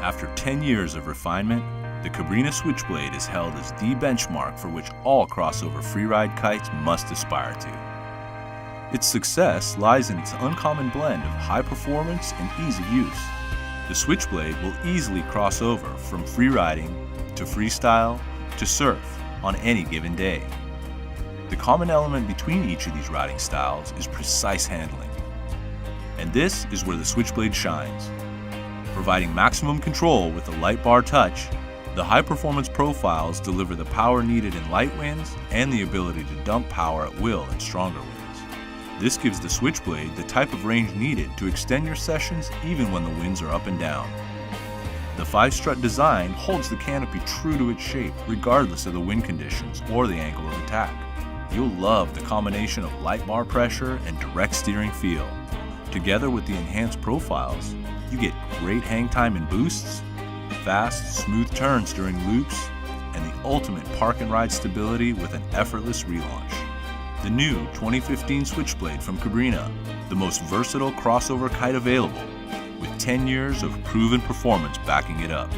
After 10 years of refinement, the Cabrinha Switchblade is held as the benchmark for which all crossover freeride kites must aspire to. Its success lies in its uncommon blend of high performance and ease of use. The Switchblade will easily cross over from freeriding to freestyle to surf on any given day. The common element between each of these riding styles is precise handling. And this is where the Switchblade shines. Providing maximum control with a light bar touch, the high-performance profiles deliver the power needed in light winds and the ability to dump power at will in stronger winds. This gives the Switchblade the type of range needed to extend your sessions even when the winds are up and down. The 5-strut design holds the canopy true to its shape regardless of the wind conditions or the angle of attack. You'll love the combination of light bar pressure and direct steering feel. Together with the enhanced profiles, you get great hang time in boosts, fast, smooth turns during loops, and the ultimate park and ride stability with an effortless relaunch. The new 2015 Switchblade from Cabrinha, the most versatile crossover kite available, with 10 years of proven performance backing it up.